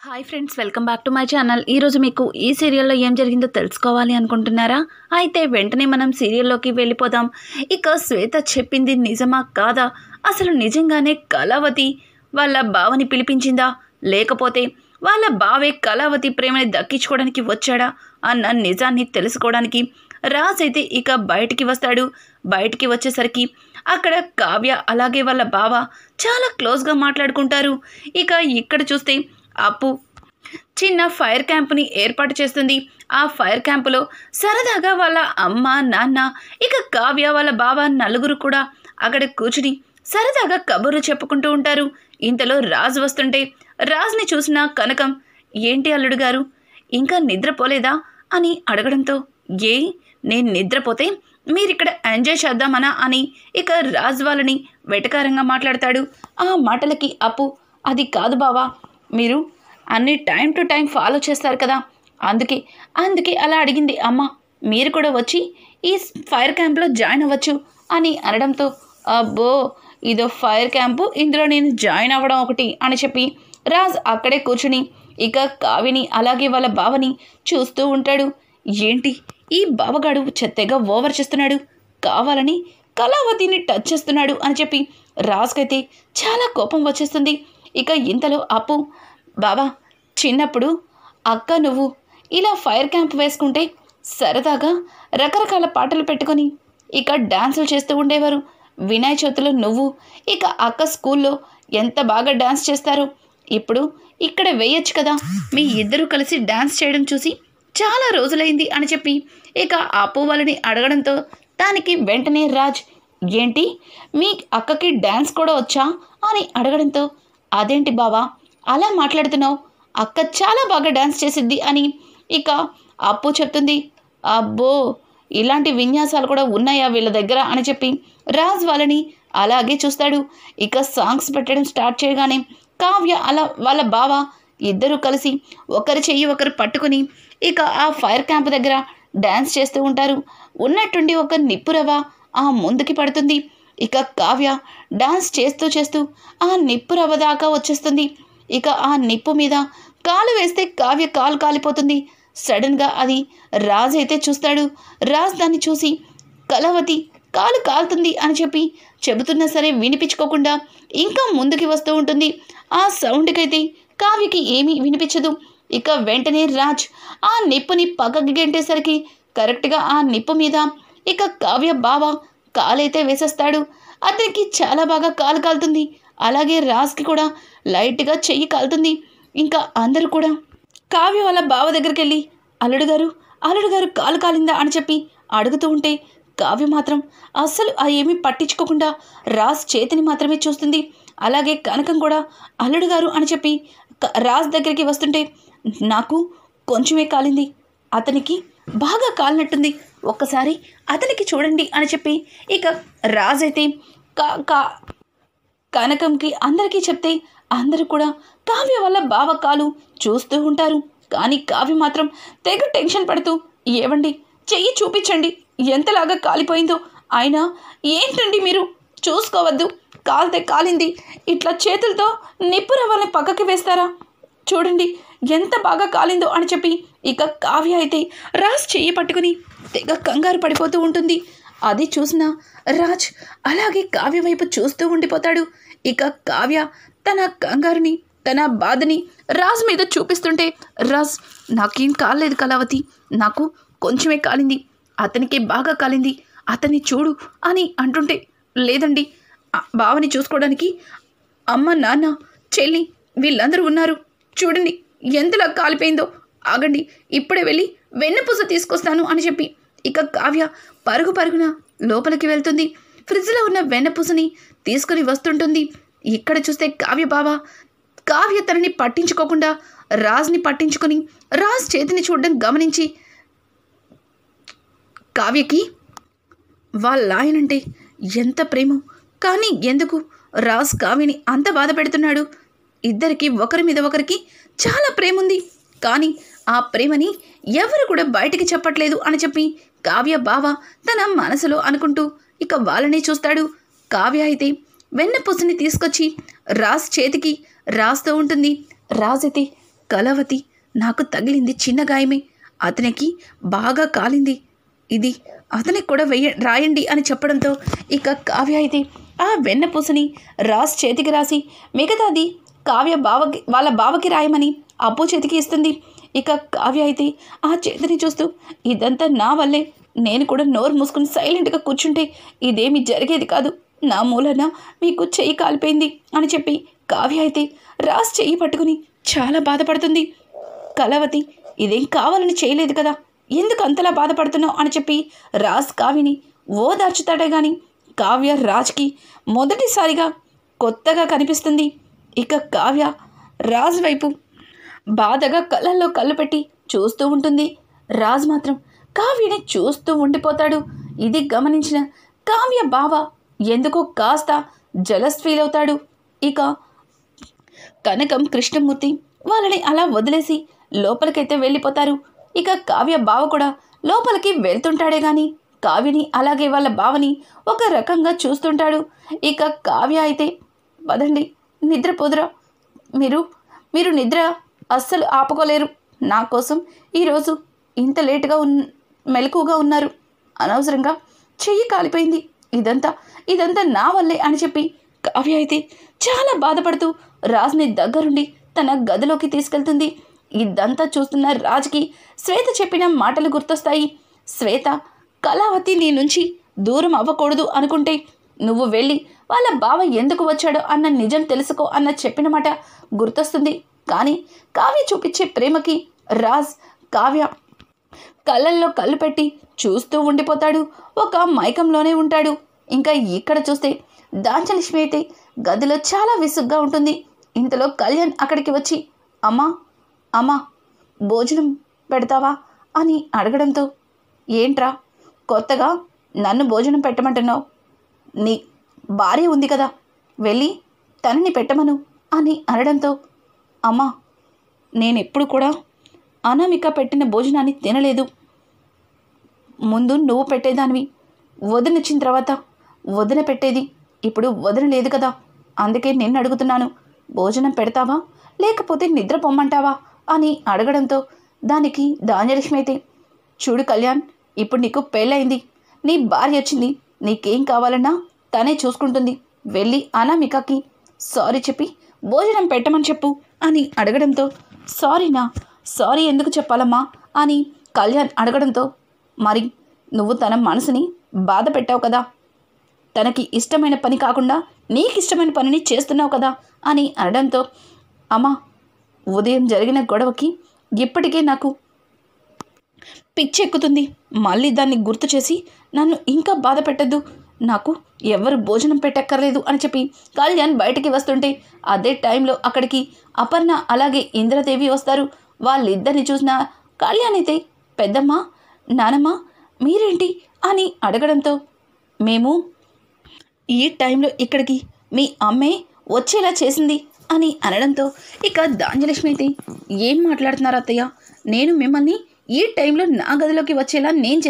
Hi friends, welcome back to my channel. ఈరోజు మీకు ఈ సీరియల్లో ఏం జరిగిందో తెలుసుకోవాలి అనుకుంటున్నారా? అయితే వెంటనే మనం సీరియల్లోకి వెళ్ళిపోదాం. ఇక శ్వేత చెప్పింది నిజమా కాదా? అసలు నిజంగానే కళావతి వాళ్ళ బావని పిలిపించిందా, లేకపోతే వాళ్ళ బావే కళావతి ప్రేమని దక్కించుకోవడానికి వచ్చాడా అన్న నిజాన్ని తెలుసుకోవడానికి రాజ్ అయితే ఇక బయటికి వస్తాడు. బయటికి వచ్చేసరికి అక్కడ కావ్య అలాగే వాళ్ళ బావ చాలా క్లోజ్గా మాట్లాడుకుంటారు. ఇక ఇక్కడ చూస్తే అప్పు చిన్న ఫైర్ క్యాంప్ని ఏర్పాటు చేస్తుంది. ఆ ఫైర్ క్యాంపులో సరదాగా వాళ్ళ అమ్మ నాన్న ఇక కావ్య వాళ్ళ బావ నలుగురు కూడా అక్కడ కూర్చుని సరదాగా కబుర్లు చెప్పుకుంటూ ఉంటారు. ఇంతలో రాజు వస్తుంటే రాజ్ని చూసిన కనకం, ఏంటి అల్లుడు గారు ఇంకా నిద్రపోలేదా అని అడగడంతో, ఏ నేను నిద్రపోతే మీరిక్కడ ఎంజాయ్ చేద్దామనా అని ఇక రాజ్ వాళ్ళని వెటకారంగా మాట్లాడతాడు. ఆ మాటలకి అప్పు, అది కాదు బావా, మీరు అన్ని టైం టు టైం ఫాలో చేస్తారు కదా, అందుకే అలా అడిగింది అమ్మ. మీరు కూడా వచ్చి ఈ ఫైర్ క్యాంప్లో జాయిన్ అవ్వచ్చు అని అనడంతో, అబ్బో ఇదో ఫైర్ క్యాంపు, ఇందులో నేను జాయిన్ అవ్వడం ఒకటి అని చెప్పి రాజ్ అక్కడే కూర్చుని ఇక కావిని అలాగే వాళ్ళ బావని చూస్తూ ఉంటాడు. ఏంటి ఈ బావగాడు చెత్తగా ఓవర్ చేస్తున్నాడు, కావాలని కళావతిని టచ్ చేస్తున్నాడు అని చెప్పి రాజ్కైతే చాలా కోపం వచ్చేస్తుంది. ఇక ఇంతలో అప్పు, బావా చిన్నప్పుడు అక్క నువ్వు ఇలా ఫైర్ క్యాంప్ వేసుకుంటే సరదాగా రకరకాల పాటలు పెట్టుకొని ఇక డాన్సులు చేస్తూ ఉండేవారు. వినాయక చవితిలో నువ్వు ఇక అక్క స్కూల్లో ఎంత బాగా డాన్స్ చేస్తారో ఇప్పుడు ఇక్కడ వేయచ్చు కదా, మీ ఇద్దరు కలిసి డాన్స్ చేయడం చూసి చాలా రోజులైంది అని చెప్పి ఇక అప్పు వాళ్ళని అడగడంతో దానికి వెంటనే రాజ్, ఏంటి మీ అక్కకి డాన్స్ కూడా వచ్చా అని అడగడంతో, అదేంటి బావా అలా మాట్లాడుతున్నావు, అక్క చాలా బాగా డాన్స్ చేసిద్ది అని ఇక అప్పు చెప్తుంది. అబ్బో ఇలాంటి విన్యాసాలు కూడా ఉన్నాయా వీళ్ళ దగ్గర అని చెప్పి రాజ్ వాళ్ళని అలాగే చూస్తాడు. ఇక సాంగ్స్ పెట్టడం స్టార్ట్ చేయగానే కావ్య అలా వాళ్ళ బావ ఇద్దరు కలిసి ఒకరి చెయ్యి ఒకరు పట్టుకుని ఇక ఆ ఫైర్ క్యాంప్ దగ్గర డ్యాన్స్ చేస్తూ ఉంటారు. ఉన్నట్టుండి ఒక నిప్పురవ ఆ ముందుకి పడుతుంది. ఇక కావ్య డాన్స్ చేస్తూ చేస్తూ ఆ నిప్పురవ దాకా వచ్చేస్తుంది. ఇక ఆ నిప్పు మీద కాలు వేస్తే కావ్య కాలు కాలిపోతుంది. సడన్గా అది రాజ్ అయితే చూస్తాడు. రాజ్ దాన్ని చూసి, కళావతి కాలు కాలుతుంది అని చెప్పి చెబుతున్నా సరే వినిపించుకోకుండా ఇంకా ముందుకి వస్తూ ఉంటుంది. ఆ సౌండ్కైతే కావ్యకి ఏమీ వినిపించదు. ఇక వెంటనే రాజ్ ఆ నిప్పుని పక్కకి గెంటేసరికి కరెక్ట్గా ఆ నిప్పు మీద ఇక కావ్య బావ కాలైతే వేసేస్తాడు. అతనికి చాలా బాగా కాలు కాలుతుంది. అలాగే రాజ్కి కూడా లైట్గా చెయ్యి కాలుతుంది. ఇంకా అందరూ కూడా కావ్య వాళ్ళ బావ దగ్గరికి వెళ్ళి, అల్లుడు గారు కాలు కాలిందా అని చెప్పి అడుగుతూ ఉంటే కావ్య మాత్రం అస్సలు ఏమీ పట్టించుకోకుండా రాజ్ చేతిని మాత్రమే చూస్తుంది. అలాగే కనకం కూడా అల్లుడు గారు అని చెప్పి రాజ్ దగ్గరికి వస్తుంటే, నాకు కొంచెమే కాలింది, అతనికి బాగా కాలినట్టుంది, ఒక్కసారి అతనికి చూడండి అని చెప్పి ఇక రాజ్ అయితే కనకంకి అందరికీ చెప్తే అందరూ కూడా కావ్య వల్ల బావ కాలు చూస్తూ ఉంటారు. కానీ కావ్య మాత్రం తెగ టెన్షన్ పడుతూ, ఏవండి చెయ్యి చూపించండి ఎంతలాగా కాలిపోయిందో, అయినా ఏంటండి మీరు చూసుకోవద్దు, కాలితే కాలింది, ఇట్లా చేతులతో నిప్పు రవ్వల్ని పక్కకి వేస్తారా, చూడండి ఎంత బాగా కాలిందో అని చెప్పి ఇక కావ్య అయితే రాజ్ చెయ్యి పట్టుకుని తెగ కంగారు పడిపోతూ ఉంటుంది. అది చూసిన రాజ్ అలాగే కావ్య వైపు చూస్తూ ఉండిపోతాడు. ఇక కావ్య తన కంగారుని తన బాధని రాజ్ మీద చూపిస్తుంటే, రాజ్ నాకేం కాలేదు కళావతి, నాకు కొంచెమే కాలింది, అతనికి బాగా కాలింది, అతన్ని చూడు అని అంటుంటే, లేదండి బావని చూసుకోవడానికి అమ్మ నాన్న చెల్లి వీళ్ళందరూ ఉన్నారు, చూడండి ఎంతలా కాలిపోయిందో, ఆగండి ఇప్పుడే వెళ్ళి వెన్నపూస తీసుకొస్తాను అని చెప్పి ఇక కావ్య పరుగున లోపలికి వెళ్తుంది. ఫ్రిడ్జ్లో ఉన్న వెన్నపూసని తీసుకుని వస్తుంటుంది. ఇక్కడ చూస్తే కావ్య తనని పట్టించుకోకుండా రాజ్ని పట్టించుకొని రాజ్ చేతిని చూడడం గమనించి, కావ్యకి వాళ్ళ ఆయనంటే ఎంత ప్రేమో, కానీ ఎందుకు రాజ్ కావ్యని అంత బాధ పెడుతున్నాడు, ఇద్దరికి ఒకరి మీద ఒకరికి చాలా ప్రేమ ఉంది, కానీ ఆ ప్రేమని ఎవరు కూడా బయటికి చెప్పట్లేదు అని చెప్పి కావ్య బావ తన మనసులో అనుకుంటూ ఇక వాళ్ళనే చూస్తాడు. కావ్య అయితే వెన్నపూసని తీసుకొచ్చి రాజ్ చేతికి రాస్తూ ఉంటుంది. రాజ్ అయితే కళావతి, నాకు తగిలింది చిన్న గాయమే, అతనికి బాగా కాలింది, ఇది అతనికి కూడా రాయండి అని చెప్పడంతో ఇక కావ్య అయితే ఆ వెన్నపూసని రాజ్ చేతికి రాసి మిగతాది కావ్య వాళ్ళ బావకి రాయమని అప్పు చేతికి ఇస్తుంది. ఇక కావ్య అయితే ఆ చేతిని చూస్తూ, ఇదంతా నా వల్లే, నేను కూడా నోరు మూసుకుని సైలెంట్గా కూర్చుంటే ఇదేమీ జరిగేది కాదు, నా మూలన మీకు చెయ్యి కాలిపోయింది అని చెప్పి కావ్య అయితే రాజ్ చెయ్యి పట్టుకుని చాలా బాధపడుతుంది. కళావతి, ఇదేం కావాలని చేయలేదు కదా, ఎందుకు అంతలా బాధపడుతున్నావు అని చెప్పి రాజ్ కావ్యని ఓదార్చుతాడే కానీ కావ్య రాజ్కి మొదటిసారిగా కొత్తగా కనిపిస్తుంది. ఇక కావ్య రాజ్ వైపు బాధగా కళ్ళల్లో కళ్ళు పెట్టి చూస్తూ ఉంటుంది. రాజ్ మాత్రం కావ్యని చూస్తూ ఉండిపోతాడు. ఇది గమనించిన కావ్య బావ ఎందుకో కాస్త జలస్ ఫీల్ అవుతాడు. ఇక కనకం, కృష్ణమూర్తి వాళ్ళని అలా వదిలేసి లోపలికైతే వెళ్ళిపోతారు. ఇక కావ్య బావ కూడా లోపలికి వెళ్తుంటాడే కానీ కావ్యని అలాగే వాళ్ళ బావని ఒక రకంగా చూస్తుంటాడు. ఇక కావ్య అయితే, పదండి నిద్రపోదురా, మీరు నిద్ర అస్సలు ఆపుకోలేరు, నా కోసం ఈరోజు ఇంత లేటుగా మెలకుగా ఉన్నారు, అనవసరంగా చెయ్యి కాలిపోయింది, ఇదంతా నా వల్లే అని చెప్పి కావ్య అయితే చాలా బాధపడుతూ రాజ్ని దగ్గరుండి తన గదిలోకి తీసుకెళ్తుంది. ఇదంతా చూస్తున్న రాజ్కి శ్వేత చెప్పిన మాటలు గుర్తొస్తాయి. శ్వేత, కళావతి నీ నుంచి దూరం అవ్వకూడదు అనుకుంటే నువ్వు వెళ్ళి వాళ్ళ బావ ఎందుకు వచ్చాడో అన్న నిజం తెలుసుకో అన్న చెప్పిన మాట గుర్తొస్తుంది. కానీ కావ్య చూపించే ప్రేమకి రాజ్ కావ్య కళ్ళల్లో కళ్ళు పెట్టి చూస్తూ ఉండిపోతాడు. ఒక మైకంలోనే ఉంటాడు. ఇంకా ఇక్కడ చూస్తే దాంచలక్ష్మి అయితే గదిలో చాలా విసుగ్గా ఉంటుంది. ఇంతలో కళ్యాణ్ అక్కడికి వచ్చి, అమ్మా భోజనం పెడతావా అని అడగడంతో, ఏంట్రా కొత్తగా నన్ను భోజనం పెట్టమంటున్నావు, నీ భార్య ఉంది కదా, వెళ్ళి తనని పెట్టమను అని అనడంతో, అమ్మా నేనెప్పుడు కూడా అనామిక పెట్టిన భోజనాన్ని తినలేదు, ముందు నువ్వు పెట్టేదానివి, వదినొచ్చిన తర్వాత వదిన పెట్టేది, ఇప్పుడు వదిన లేదు కదా, అందుకే నిన్ను అడుగుతున్నాను, భోజనం పెడతావా లేకపోతే నిద్ర పొమ్మంటావా అని అడగడంతో దానికి ధాన్యలక్ష్మి అయితే, చూడు కళ్యాణ్, ఇప్పుడు నీకు పెళ్ళయింది, నీ భార్య వచ్చింది, నీకేం కావాలన్నా తనే చూసుకుంటుంది, వెళ్ళి అనామికకి సారీ చెప్పి భోజనం పెట్టమని చెప్పు అని అడగడంతో, సారీ ఎందుకు చెప్పాలమ్మా అని కళ్యాణ్ అడగడంతో, మరి నువ్వు తన మనసుని బాధ పెట్టావు కదా, తనకి ఇష్టమైన పని కాకుండా నీకు ఇష్టమైన పనిని చేస్తున్నావు కదా అని అనడంతో, అమ్మా ఉదయం జరిగిన గొడవకి ఇప్పటికే నాకు పిచ్చెక్కుతుంది, మళ్ళీ దాన్ని గుర్తు చేసి నన్ను ఇంకా బాధ పెట్టద్దు, నాకు ఎవరు భోజనం పెట్టక్కర్లేదు అని చెప్పి కళ్యాణ్ బయటికి వస్తుంటే అదే టైంలో అక్కడికి అపర్ణ అలాగే ఇంద్రదేవి వస్తారు. వాళ్ళిద్దరిని చూసిన కళ్యాణ్ అయితే, పెద్దమ్మ, నానమ్మ మీరేంటి అని అడగడంతో, మేము ఈ టైంలో ఇక్కడికి మీ అమ్మే వచ్చేలా చేసింది అని అనడంతో ఇక ధాన్యలక్ష్మి అయితే, ఏం మాట్లాడుతున్నారు అత్తయ్య, నేను మిమ్మల్ని ఈ టైంలో నా గదిలోకి వచ్చేలా నేనేం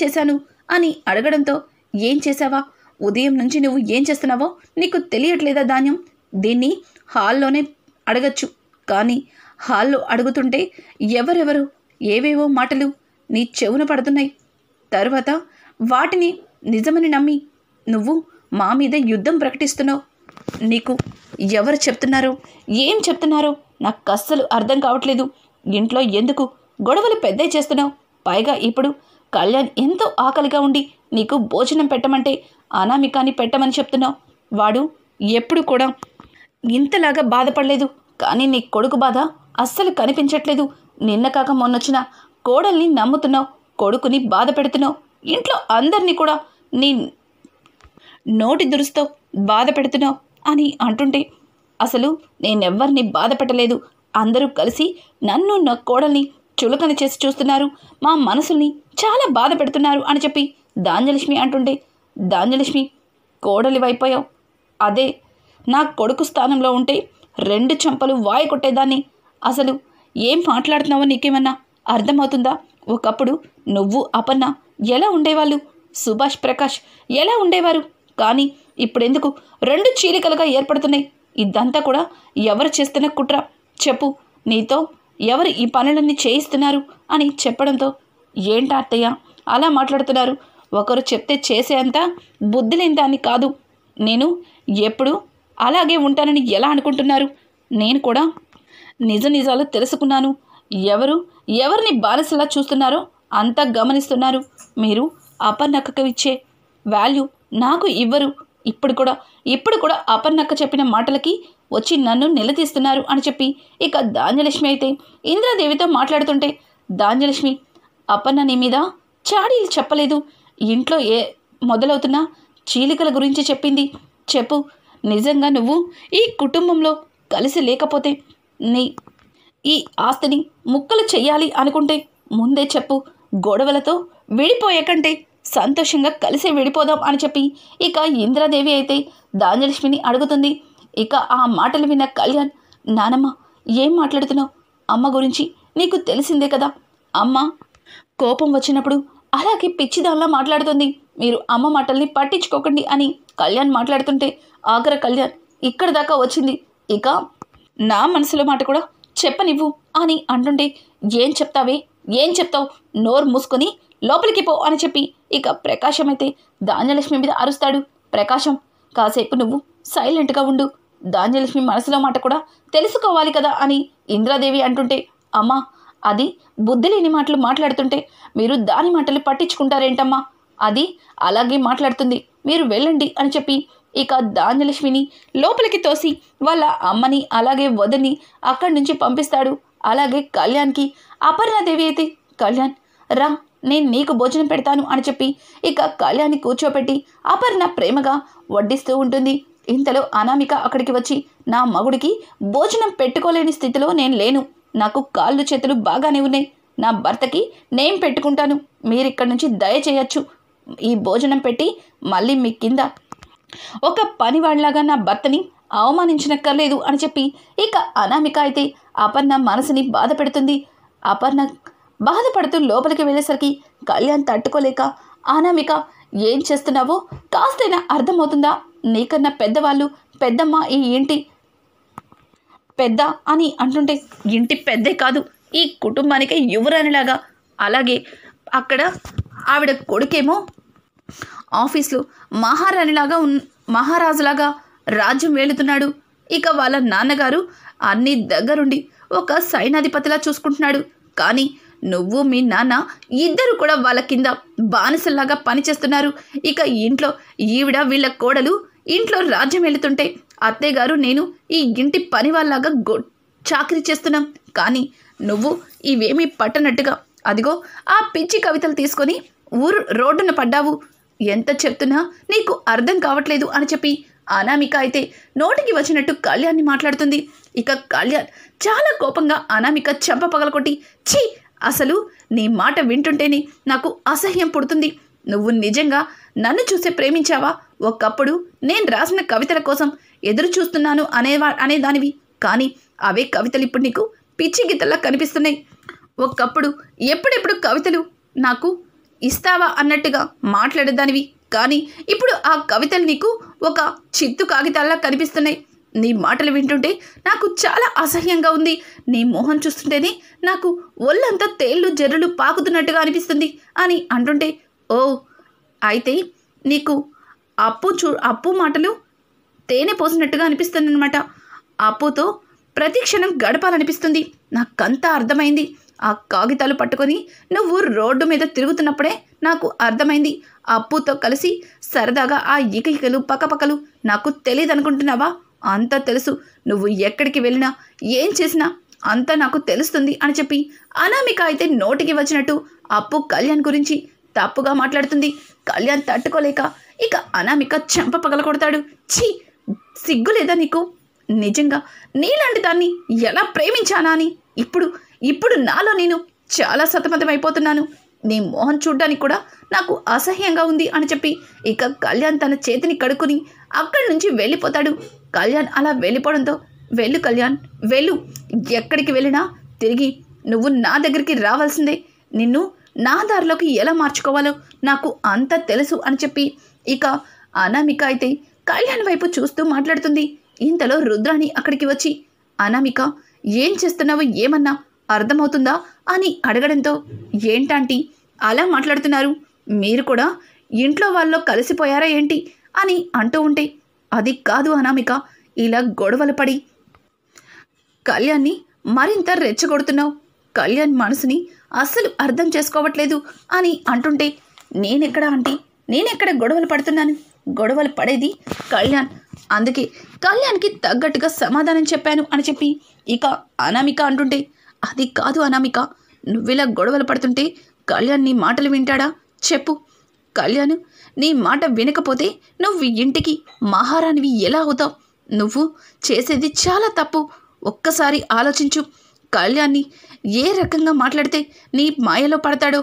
చేశాను అని అడగడంతో, ఏం చేశావా, ఉదయం నుంచి నువ్వు ఏం చేస్తున్నావో నీకు తెలియట్లేదా ధాన్యం, దీన్ని హాల్లోనే అడగచ్చు, కానీ హాల్లో అడుగుతుంటే ఎవరెవరు ఏవేవో మాటలు నీ చెవున పడుతున్నాయి, తర్వాత వాటిని నిజమని నమ్మి నువ్వు మా మీద యుద్ధం ప్రకటిస్తున్నావు, నీకు ఎవరు చెప్తున్నారో ఏం చెప్తున్నారో నాకు అస్సలు అర్థం కావట్లేదు, ఇంట్లో ఎందుకు గొడవలు పెద్దవి చేస్తున్నావు, పైగా ఇప్పుడు కళ్యాణ్ ఎంతో ఆకలిగా ఉండి నీకు భోజనం పెట్టమంటే అనామికాని పెట్టమని చెప్తున్నావు, వాడు ఎప్పుడు కూడా ఇంతలాగా బాధపడలేదు, కానీ నీ కొడుకు బాధ అస్సలు కనిపించట్లేదు, నిన్న కాక మొన్నొచ్చిన కోడల్ని నమ్ముతున్నావు, కొడుకుని బాధ పెడుతున్నావు, ఇంట్లో అందరినీ కూడా నీ నోటి దురుస్తో బాధ పెడుతున్నావు అని అంటుంటే, అసలు నేనెవ్వరిని బాధ పెట్టలేదు, అందరూ కలిసి నన్ను నా కోడల్ని చులకన చేసి చూస్తున్నారు, మా మనసుల్ని చాలా బాధ పెడుతున్నారు అని చెప్పి ధాన్యలక్ష్మి అంటుంటే, ధాన్యలక్ష్మి కోడలి వైపోయావు, అదే నా కొడుకు స్థానంలో ఉంటే 2 చెంపలు వాయి కొట్టేదాన్ని, అసలు ఏం మాట్లాడుతున్నావో నీకేమన్నా అర్థమవుతుందా, ఒకప్పుడు నువ్వు అపర్ణ ఎలా ఉండేవాళ్ళు, సుభాష్ ప్రకాష్ ఎలా ఉండేవారు, కానీ ఇప్పుడెందుకు 2 చీలికలుగా ఏర్పడుతున్నాయి, ఇదంతా కూడా ఎవరు చేస్తున్న కుట్ర చెప్పు నీతో ఎవరు ఈ పనులన్నీ చేయిస్తున్నారు అని చెప్పడంతో, ఏంటా అత్తయ్య అలా మాట్లాడుతున్నారు? ఒకరు చెప్తే చేసేంత బుద్ధి లేని దాన్ని కాదు. నేను ఎప్పుడు అలాగే ఉంటానని ఎలా అనుకుంటున్నారు? నేను కూడా నిజాలు తెలుసుకున్నాను. ఎవరిని బానిసలా చూస్తున్నారో అంతా గమనిస్తున్నారు. మీరు అపర్ణక్కకు ఇచ్చే వాల్యూ నాకు ఇవ్వరు. ఇప్పుడు కూడా అపర్ణక్క చెప్పిన మాటలకి వచ్చి నన్ను నిలదీస్తున్నారు అని చెప్పి ఇక ధాన్యలక్ష్మి అయితే ఇంద్రాదేవితో మాట్లాడుతుంటే, ధాన్యలక్ష్మి, అపర్ణ నీ మీద చాడీలు చెప్పలేదు. ఇంట్లో మొదలవుతున్న చీలికల గురించి చెప్పింది. చెప్పు, నిజంగా నువ్వు ఈ కుటుంబంలో కలిసి లేకపోతే ఈ ఆస్తిని ముక్కలు చెయ్యాలి అనుకుంటే ముందే చెప్పు. గొడవలతో విడిపోయే కంటే సంతోషంగా కలిసి విడిపోదాం అని చెప్పి ఇక ఇంద్రాదేవి అయితే ధాన్యలక్ష్మిని అడుగుతుంది. ఇక ఆ మాటలు విన్న కళ్యాణ్, నానమ్మ ఏం మాట్లాడుతున్నావు? అమ్మ గురించి నీకు తెలిసిందే కదా. అమ్మ కోపం వచ్చినప్పుడు అలాగే పిచ్చిదాల్లా మాట్లాడుతుంది. మీరు అమ్మ మాటల్ని పట్టించుకోకండి అని కళ్యాణ్ మాట్లాడుతుంటే, ఆఖర కళ్యాణ్ ఇక్కడ దాకా వచ్చింది, ఇక నా మనసులో మాట కూడా చెప్పనివ్వు అని అంటుంటే, ఏం చెప్తావు? నోరు మూసుకొని లోపలికి పో అని చెప్పి ఇక ప్రకాశం అయితే ధాన్యలక్ష్మి మీద అరుస్తాడు. ప్రకాశం, కాసేపు నువ్వు సైలెంట్గా ఉండు. ధాన్యలక్ష్మి మనసులో మాట కూడా తెలుసుకోవాలి కదా అని ఇంద్రాదేవి అంటుంటే, అమ్మా అది బుద్ధి లేని మాటలు మాట్లాడుతుంటే మీరు దాని మాటలు పట్టించుకుంటారేంటమ్మా? అది అలాగే మాట్లాడుతుంది, మీరు వెళ్ళండి అని చెప్పి ఇక ధాన్యలక్ష్మిని లోపలికి తోసి వాళ్ళ అమ్మని అలాగే వదని అక్కడి నుంచి పంపిస్తాడు. అలాగే కళ్యాణ్కి అపర్ణాదేవి అయితే, కళ్యాణ్ రా, నేను నీకు భోజనం పెడతాను అని చెప్పి ఇక కళ్యాణ్ని కూర్చోపెట్టి అపర్ణ ప్రేమగా వడ్డిస్తూ ఉంటుంది. ఇంతలో అనామిక అక్కడికి వచ్చి, నా మగుడికి భోజనం పెట్టుకోలేని స్థితిలో నేను లేను. నాకు కాళ్ళు చేతులు బాగానే ఉన్నాయి. నా భర్తకి నేను పెట్టుకుంటాను. మీరిక్కడి నుంచి దయచేయచ్చు. ఈ భోజనం పెట్టి మళ్ళీ మీ కింద ఒక పనివాడిలాగా నా భర్తని అవమానించనక్కర్లేదు అని చెప్పి ఇక అనామిక అయితే అపర్ణ మనసుని బాధ పెడుతుంది. అపర్ణ బాధపడుతూ లోపలికి వెళ్ళేసరికి కళ్యాణ్ తట్టుకోలేక, అనామిక ఏం చేస్తున్నావో కాస్తైనా అర్థమవుతుందా? నీకన్నా పెద్దవాళ్ళు, పెద్దమ్మ ఈ ఇంటి పెద్ద అని అంటుంటే, ఇంటి పెద్దే కాదు ఈ కుటుంబానికి యువరాణిలాగా, అలాగే అక్కడ ఆవిడ కొడుకేమో ఆఫీస్లో మహారాజులాగా రాజ్యం వేలుతున్నాడు. ఇక వాళ్ళ నాన్నగారు అన్ని దగ్గరుండి ఒక సైనాధిపతిలా చూసుకుంటున్నాడు. కానీ నువ్వు మీ నాన్న ఇద్దరు కూడా వాళ్ళ కింద బానిసల్లాగా పనిచేస్తున్నారు. ఇక ఇంట్లో ఈవిడ వీళ్ళ కోడలు ఇంట్లో రాజ్యం వెళుతుంటే అత్తయ్య గారు నేను ఈ ఇంటి పని వాళ్ళలాగా చాకరీ చేస్తున్నాం. కానీ నువ్వు ఇవేమీ పట్టనట్టుగా అదిగో ఆ పిచ్చి కవితలు తీసుకొని రోడ్డున పడ్డావు. ఎంత చెప్తున్నా నీకు అర్థం కావట్లేదు అని చెప్పి అనామిక అయితే నోటికి వచ్చినట్టు కళ్యాణ్ని మాట్లాడుతుంది. ఇక కళ్యాణ్ చాలా కోపంగా అనామిక చెంప పగలకొట్టి, ఛీ, అసలు నీ మాట వింటుంటేనే నాకు అసహ్యం పుడుతుంది. నువ్వు నిజంగా నన్ను చూసే ప్రేమించావా? ఒకప్పుడు నేను రాసిన కవితల కోసం ఎదురు చూస్తున్నాను అనేదానివి. కానీ అవే కవితలు ఇప్పుడు నీకు పిచ్చి గీతల్లా కనిపిస్తున్నాయి. ఒకప్పుడు ఎప్పుడెప్పుడు కవితలు నాకు ఇస్తావా అన్నట్టుగా మాట్లాడేదానివి. కానీ ఇప్పుడు ఆ కవితలు నీకు ఒక చిత్తు కాగితాల్లా కనిపిస్తున్నాయి. నీ మాటలు వింటుంటే నాకు చాలా అసహ్యంగా ఉంది. నీ మొహం చూస్తుంటేనే నాకు ఒళ్ళంతా తేళ్ళు జర్రులు పాకుతున్నట్టుగా అని అంటుంటే, ఓ అయితే నీకు అప్పు మాటలు తేనె పోసినట్టుగా అనిపిస్తుంది అనమాట. అప్పుతో ప్రతి క్షణం గడపాలనిపిస్తుంది. నాకంతా అర్థమైంది. ఆ కాగితాలు పట్టుకొని నువ్వు రోడ్డు మీద తిరుగుతున్నప్పుడే నాకు అర్థమైంది. అప్పుతో కలిసి సరదాగా ఆ ఇకలు పక్కపక్కలు నాకు తెలియదు అనుకుంటున్నావా? అంతా తెలుసు. నువ్వు ఎక్కడికి వెళ్ళినా ఏం చేసినా అంతా నాకు తెలుస్తుంది అని చెప్పి అనామిక అయితే నోటికి వచ్చినట్టు అప్పు కళ్యాణ్ గురించి తప్పుగా మాట్లాడుతుంది. కళ్యాణ్ తట్టుకోలేక ఇక అనామిక చెంప పగలకొడతాడు. ఛీ, సిగ్గు లేదా నీకు? నిజంగా నీలాంటి దాన్ని ఎలా ప్రేమించానా అని ఇప్పుడు నాలో నేను చాలా సతమతమైపోతున్నాను. నీ మోహం చూడ్డానికి కూడా నాకు అసహ్యంగా ఉంది అని చెప్పి ఇక కళ్యాణ్ తన చేతిని కడుక్కుని అక్కడి నుంచి వెళ్ళిపోతాడు. కళ్యాణ్ అలా వెళ్ళిపోవడంతో, వెళ్ళు కళ్యాణ్, వెళ్ళు. ఎక్కడికి వెళ్ళినా తిరిగి నువ్వు నా దగ్గరికి రావాల్సిందే. నిన్ను నా దారిలోకి ఎలా మార్చుకోవాలో నాకు అంతా తెలుసు అని చెప్పి ఇక అనామిక అయితే కళ్యాణ్ వైపు చూస్తూ మాట్లాడుతుంది. ఇంతలో రుద్రాణి అక్కడికి వచ్చి, అనామిక ఏం చేస్తున్నావో ఏమన్నా అర్థమవుతుందా అని అడగడంతో, ఏంటంటీ అలా మాట్లాడుతున్నారు, మీరు కూడా ఇంట్లో వాళ్ళలో కలిసిపోయారా ఏంటి అని అంటూ ఉంటే, అది కాదు అనామిక, ఇలా గొడవలు పడి కళ్యాణ్ని మరింత రెచ్చగొడుతున్నావు, కళ్యాణ్ మనసుని అస్సలు అర్థం చేసుకోవట్లేదు అని అంటుంటే, నేనెక్కడ గొడవలు పడుతున్నాను, గొడవలు పడేది కళ్యాణ్, అందుకే కళ్యాణ్కి తగ్గట్టుగా సమాధానం చెప్పాను అని చెప్పి ఇక అనామిక అంటుంటే, అది కాదు అనామిక, నువ్విలా గొడవలు పడుతుంటే కళ్యాణ్ నీ మాటలు వింటాడా చెప్పు, కళ్యాణ్ నీ మాట వినకపోతే నువ్వు ఇంటికి మహారాణివి ఎలా అవుతావు, నువ్వు చేసేది చాలా తప్పు, ఒక్కసారి ఆలోచించు, కళ్యాణ్ని ఏ రకంగా మాట్లాడితే నీ మాయలో పడతాడో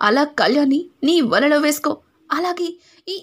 అలా కళ్యాణ్ని నీ వలలో వేసుకో, అలాగే ఈ